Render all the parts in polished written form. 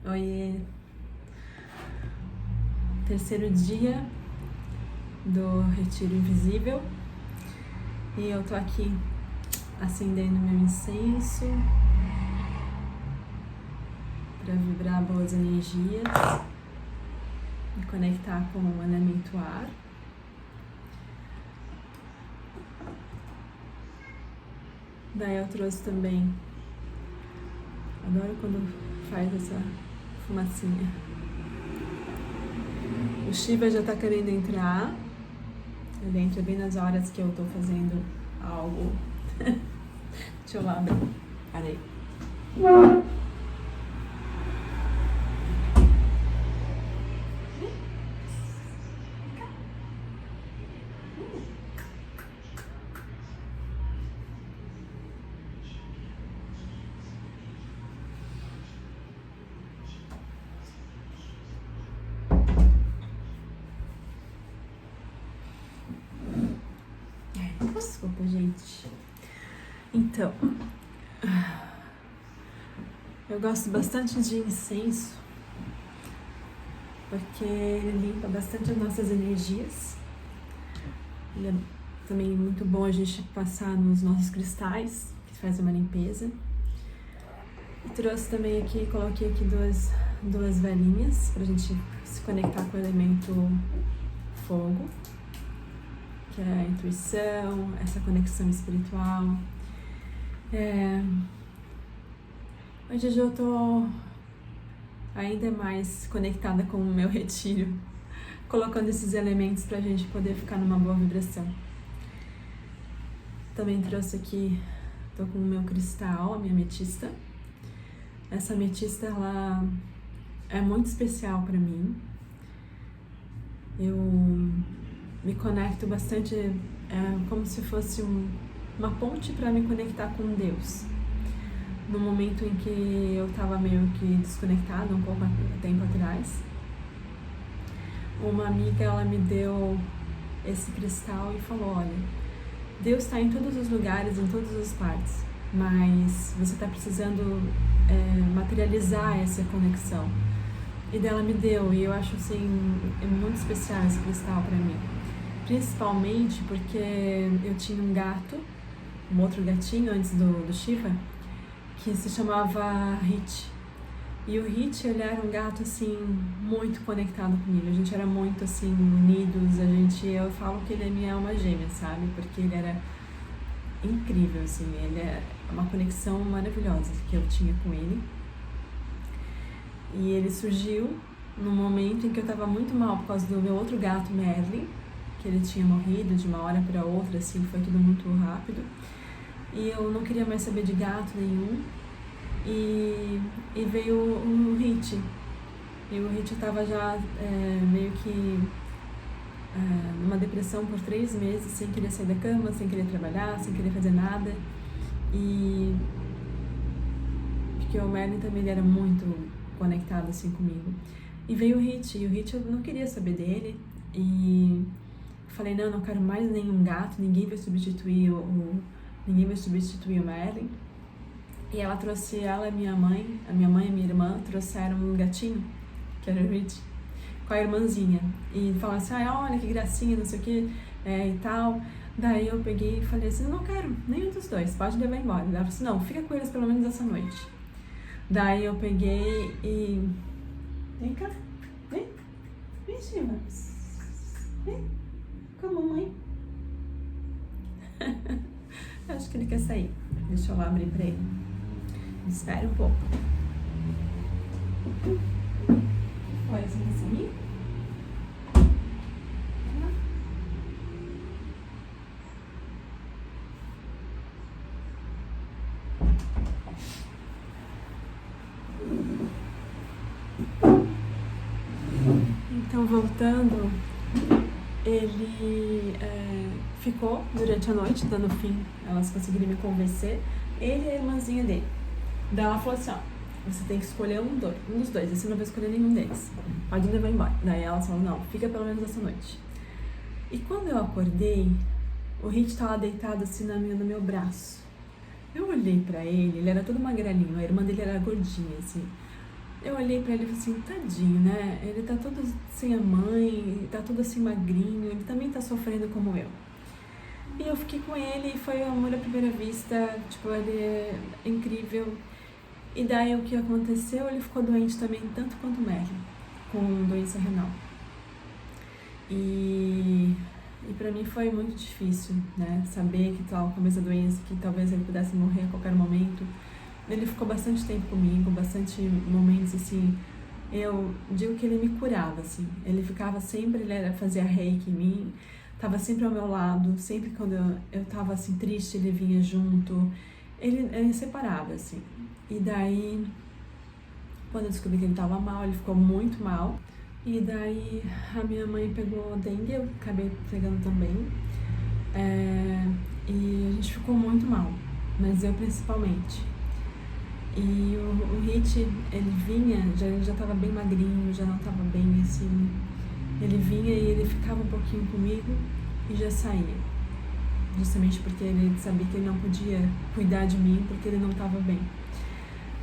Oiê! Terceiro dia do Retiro Invisível e eu tô aqui acendendo meu incenso para vibrar boas energias, me conectar com o elemento ar. Daí eu trouxe também, adoro quando faz essa fumacinha. O Shiva já tá querendo entrar, ele entra bem nas horas que eu tô fazendo algo. Deixa eu lá abrir, parei. Desculpa, gente. Então, eu gosto bastante de incenso porque ele limpa bastante as nossas energias. Ele é também muito bom a gente passar nos nossos cristais, que faz uma limpeza. E trouxe também aqui, coloquei aqui duas velinhas pra gente se conectar com o elemento fogo, que é a intuição, essa conexão espiritual. Hoje eu tô ainda mais conectada com o meu retiro, colocando esses elementos pra gente poder ficar numa boa vibração. Também trouxe aqui, tô com o meu cristal, a minha ametista. Essa ametista, ela é muito especial pra mim. Eu me conecto bastante, como se fosse uma ponte para me conectar com Deus. No momento em que eu estava meio que desconectada, um pouco tempo atrás, uma amiga, ela me deu esse cristal e falou: olha, Deus está em todos os lugares, em todas as partes, mas você está precisando materializar essa conexão. E dela me deu, e eu acho assim, é muito especial esse cristal para mim. Principalmente porque eu tinha um gato, um outro gatinho antes do Shiva, que se chamava Hit. E o Hit, ele era um gato assim, muito conectado comigo. A gente era muito assim, unidos. Eu falo que ele é minha alma gêmea, sabe? Porque ele era incrível, assim. Ele é uma conexão maravilhosa que eu tinha com ele. E ele surgiu num momento em que eu tava muito mal por causa do meu outro gato, Merlin, que ele tinha morrido de uma hora para outra, assim, foi tudo muito rápido. E eu não queria mais saber de gato nenhum. E veio o Hit. E o Hit tava já meio que numa depressão por 3 meses, sem querer sair da cama, sem querer trabalhar, sem querer fazer nada. E porque o Merlin também ele era muito conectado assim comigo. E veio o Hit, e o Hit eu não queria saber dele. E falei, não quero mais nenhum gato, ninguém vai substituir o Merlin. E ela trouxe, a minha mãe e a minha irmã trouxeram um gatinho, que era o Rich, com a irmãzinha. E falaram assim, olha que gracinha, não sei o que, e tal. Daí eu peguei e falei assim, não quero nenhum dos dois, pode levar embora. Ela falou assim, não, fica com eles pelo menos essa noite. Daí eu peguei e... Vem cá, vem Shiva, vem com a mamãe. Acho que ele quer sair. Deixa eu lá abrir pra ele. Espera um pouco. Olha, você quer sair? Então, voltando, ele ficou durante a noite, dando fim, elas conseguiram me convencer, ele e a irmãzinha dele. Daí ela falou assim, você tem que escolher um dos dois, você não vai escolher nenhum deles, pode levar embora. Daí ela falou, não, fica pelo menos essa noite. E quando eu acordei, o Hit estava deitado assim no meu braço. Eu olhei pra ele era todo magrelinho, a irmã dele era gordinha, assim. eu olhei pra ele e falei assim, tadinho, né? Ele tá todo sem a mãe, tá todo assim magrinho, ele também tá sofrendo como eu. E eu fiquei com ele e foi amor à primeira vista, tipo, ele é incrível. E daí o que aconteceu, ele ficou doente também, tanto quanto o Merlin, com doença renal. E pra mim foi muito difícil, né, saber que tal como essa doença, que talvez ele pudesse morrer a qualquer momento. Ele ficou bastante tempo comigo, bastante momentos, assim, eu digo que ele me curava, assim. Ele ficava sempre, fazia reiki em mim, tava sempre ao meu lado, sempre quando eu tava, assim, triste, ele vinha junto. Ele separava, assim. E daí, quando eu descobri que ele tava mal, ele ficou muito mal. E daí, a minha mãe pegou dengue, eu acabei pegando também. E a gente ficou muito mal, mas eu principalmente. E o Hit, ele vinha, ele já tava bem magrinho, já não tava bem assim. Ele vinha e ele ficava um pouquinho comigo e já saía. Justamente porque ele sabia que ele não podia cuidar de mim porque ele não tava bem.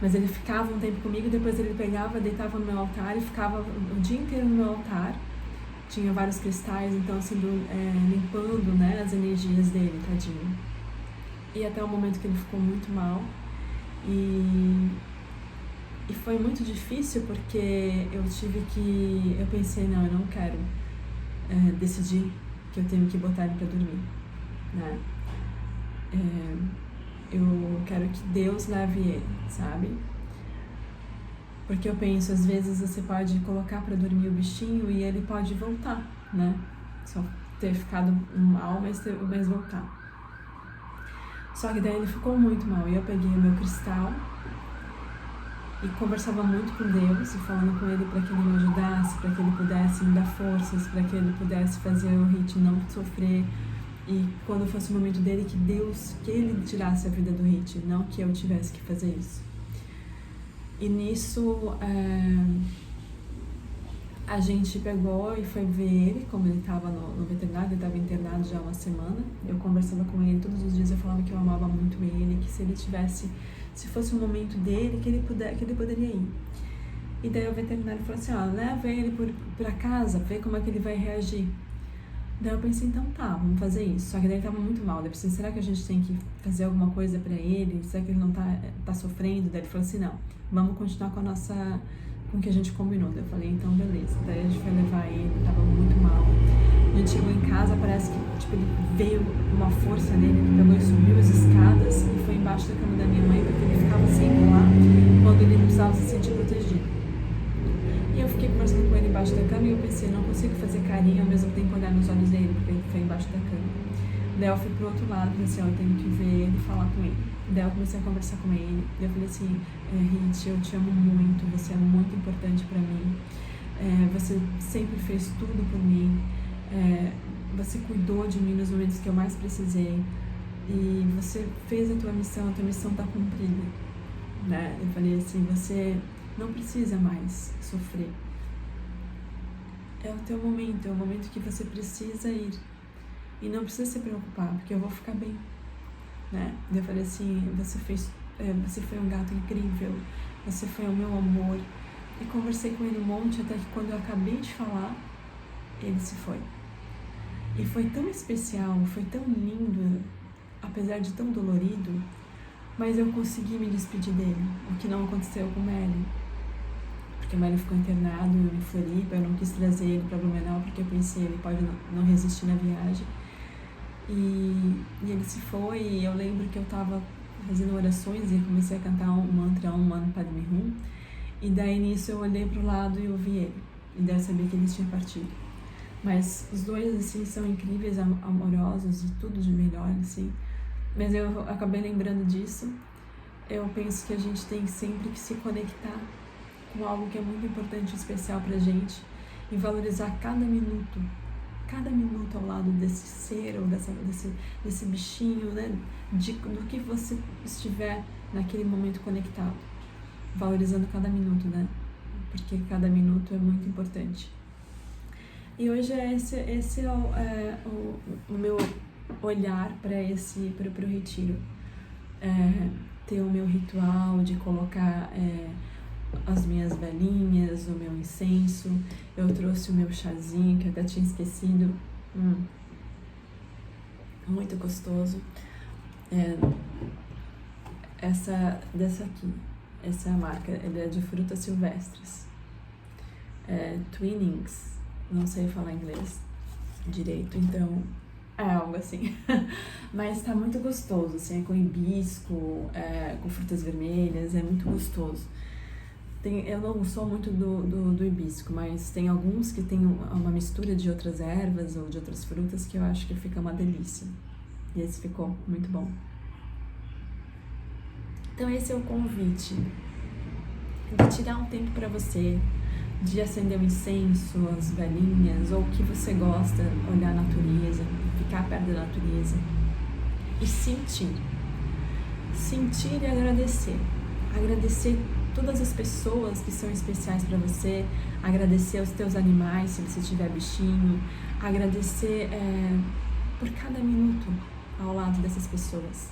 Mas ele ficava um tempo comigo, depois ele pegava, deitava no meu altar e ficava o dia inteiro no meu altar. Tinha vários cristais, então assim, limpando, né, as energias dele, tadinho. E até o momento que ele ficou muito mal. E foi muito difícil porque eu pensei, não, eu não quero decidir que eu tenho que botar ele pra dormir, né? Eu quero que Deus leve ele, sabe? Porque eu penso, às vezes você pode colocar pra dormir o bichinho e ele pode voltar, né? Só ter ficado mal, mas voltar. Só que daí ele ficou muito mal e eu peguei o meu cristal e conversava muito com Deus e falando com ele para que ele me ajudasse, para que ele pudesse me dar forças, para que ele pudesse fazer o Hit não sofrer. E quando fosse o momento dele, que ele tirasse a vida do Hit, não que eu tivesse que fazer isso. E nisso, a gente pegou e foi ver ele, como ele estava no veterinário, ele estava internado já há uma semana. Eu conversava com ele todos os dias, eu falava que eu amava muito ele, que se fosse o momento dele, que ele poderia ir. E daí o veterinário falou assim, leva ele pra casa, vê como é que ele vai reagir. Daí eu pensei, então tá, vamos fazer isso. Só que daí ele tava muito mal. Daí eu pensei, será que a gente tem que fazer alguma coisa pra ele? Será que ele não tá sofrendo? Daí ele falou assim, não, vamos continuar com o que a gente combinou. Daí eu falei, então beleza. Daí a gente foi levar ele, tava muito mal. A gente chegou em casa, parece que ele veio uma força nele, ele pegou e subiu as escadas e foi embaixo da cama da minha mãe, porque ele ficava sempre lá quando ele precisava se sentir protegido. E eu fiquei conversando com ele embaixo da cama e eu pensei, não consigo fazer carinho ao mesmo tempo olhar nos olhos dele, porque ele foi embaixo da cama. Daí eu fui pro outro lado, pensei, eu tenho que ver ele e falar com ele. Daí eu comecei a conversar com ele, daí eu falei assim, Hit, eu te amo muito, você é muito importante pra mim, você sempre fez tudo por mim, você cuidou de mim nos momentos que eu mais precisei, e você fez a tua missão tá cumprida, né? Eu falei assim, você não precisa mais sofrer. É o teu momento, é o momento que você precisa ir. E não precisa se preocupar, porque eu vou ficar bem, né? Eu falei assim, você foi um gato incrível, você foi o meu amor. E conversei com ele um monte, até que quando eu acabei de falar, ele se foi. E foi tão especial, foi tão lindo, apesar de tão dolorido, mas eu consegui me despedir dele, o que não aconteceu com o Merlin. Porque o Merlin ficou internado em Floripa, eu não quis trazer ele para Blumenau, porque eu pensei, ele pode não resistir na viagem. E ele se foi, e eu lembro que eu tava fazendo orações e comecei a cantar um mantra, Om Mani Padme Hum, e daí nisso eu olhei pro lado e eu vi ele, e daí eu sabia que ele tinha partido. Mas os dois, assim, são incríveis, amorosos e tudo de melhor, assim. Mas eu acabei lembrando disso. Eu penso que a gente tem sempre que se conectar com algo que é muito importante e especial pra gente e valorizar cada minuto ao lado desse ser ou desse bichinho, né? Do que você estiver naquele momento conectado. Valorizando cada minuto, né? Porque cada minuto é muito importante. E hoje esse é o meu olhar para o retiro. Ter o meu ritual de colocar as minhas velinhas, o meu incenso, eu trouxe o meu chazinho, que eu até tinha esquecido, muito gostoso. Dessa aqui, essa é a marca, ele é de frutas silvestres, Twinings, não sei falar inglês direito, então é algo assim, mas tá muito gostoso, assim, é com hibisco, com frutas vermelhas, é muito gostoso. Eu não sou muito do hibisco, mas tem alguns que tem uma mistura de outras ervas ou de outras frutas que eu acho que fica uma delícia. E esse ficou muito bom. Então esse é o convite de tirar um tempo para você, de acender um incenso, as velinhas, ou o que você gosta, olhar a natureza, ficar perto da natureza e sentir e agradecer todas as pessoas que são especiais para você, agradecer aos teus animais, se você tiver bichinho, agradecer por cada minuto ao lado dessas pessoas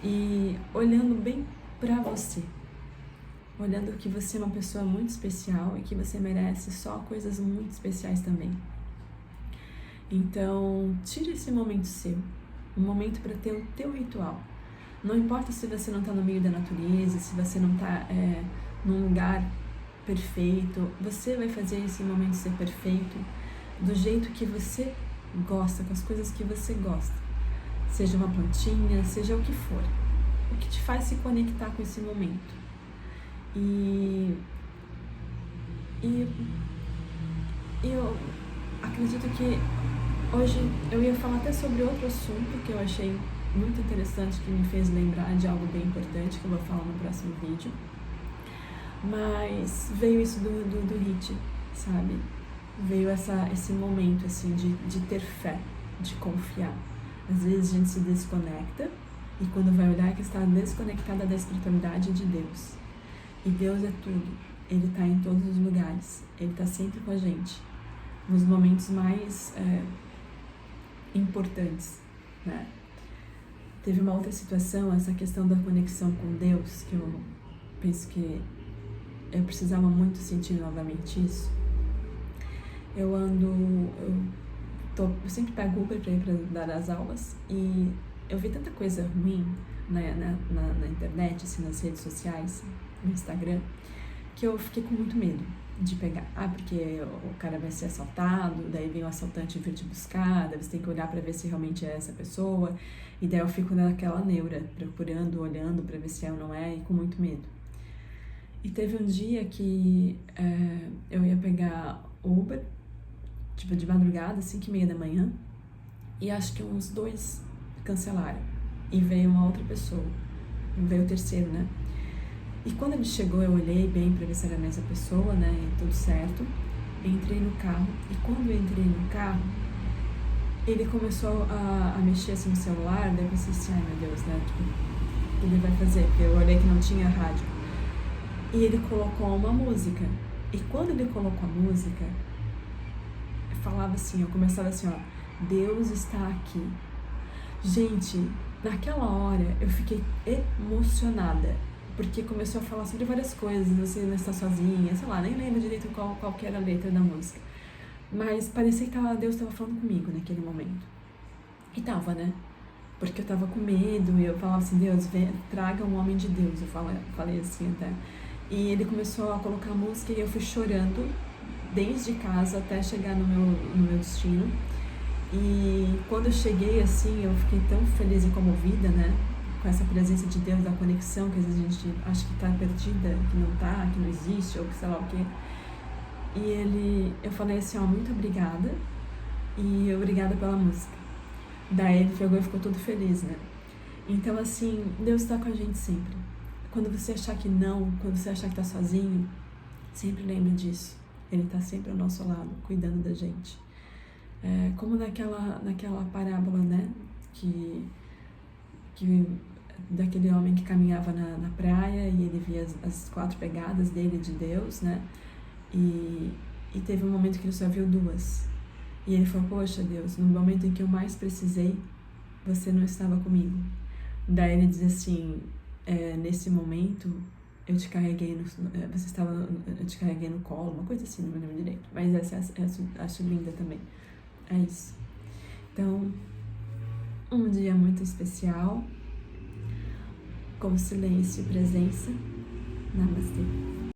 e olhando bem para você, olhando que você é uma pessoa muito especial e que você merece só coisas muito especiais também. Então, tire esse momento seu, um momento para ter o teu ritual. Não importa se você não está no meio da natureza, se você não está num lugar perfeito, você vai fazer esse momento ser perfeito do jeito que você gosta, com as coisas que você gosta. Seja uma plantinha, seja o que for. O que te faz se conectar com esse momento. E eu acredito que hoje eu ia falar até sobre outro assunto que eu achei muito interessante, que me fez lembrar de algo bem importante, que eu vou falar no próximo vídeo. Mas veio isso do HIIT, sabe? Veio esse momento, assim, de ter fé, de confiar. Às vezes a gente se desconecta e quando vai olhar é que está desconectada da espiritualidade de Deus. E Deus é tudo. Ele está em todos os lugares. Ele está sempre com a gente. Nos momentos mais importantes, né? Teve uma outra situação, essa questão da conexão com Deus, que eu penso que eu precisava muito sentir novamente isso. Eu sempre pego Uber para ir para dar as aulas e eu vi tanta coisa ruim na internet, assim, nas redes sociais, no Instagram, que eu fiquei com muito medo de pegar. Porque o cara vai ser assaltado, daí vem o assaltante vir te buscar, daí você tem que olhar para ver se realmente é essa pessoa, e daí eu fico naquela neura, procurando, olhando para ver se é ou não é, e com muito medo. E teve um dia que eu ia pegar Uber, tipo de madrugada, 5h30 da manhã, e acho que uns 2 cancelaram, e veio uma outra pessoa, veio o terceiro, né? E quando ele chegou, eu olhei bem para ver se era a mesma pessoa, né, e tudo certo. Entrei no carro, e quando eu entrei no carro, ele começou a mexer assim no celular, daí eu pensei assim, ai meu Deus, né, tipo, o que ele vai fazer? Porque eu olhei que não tinha rádio. E ele colocou uma música, e quando ele colocou a música, eu falava assim, eu começava assim, ó, Deus está aqui. Gente, naquela hora eu fiquei emocionada, porque começou a falar sobre várias coisas, você não está sozinha, sei lá, nem lembro direito qual que era a letra da música. Mas parecia que Deus estava falando comigo naquele momento. E tava, né? Porque eu tava com medo, e eu falava assim, Deus, traga um homem de Deus, eu falei assim até. E ele começou a colocar a música e eu fui chorando, desde casa até chegar no meu destino. E quando eu cheguei assim, eu fiquei tão feliz e comovida, né? Com essa presença de Deus, da conexão, que às vezes a gente acha que tá perdida, que não existe, ou que sei lá o quê. E eu falei assim, ó, muito obrigada, e obrigada pela música. Daí ele pegou e ficou todo feliz, né? Então assim, Deus está com a gente sempre. Quando você achar que não, quando você achar que tá sozinho, sempre lembre disso. Ele tá sempre ao nosso lado, cuidando da gente. Como naquela parábola, né? Que daquele homem que caminhava na praia e ele via as 4 pegadas dele de Deus, né? E teve um momento que ele só viu 2. E ele falou, poxa Deus, no momento em que eu mais precisei, você não estava comigo. Daí ele diz assim, nesse momento, eu te carreguei você estava, eu te carreguei no colo, uma coisa assim, não me lembro direito. Mas essa acho linda também. É isso. Então, um dia muito especial, com silêncio e presença. Namastê.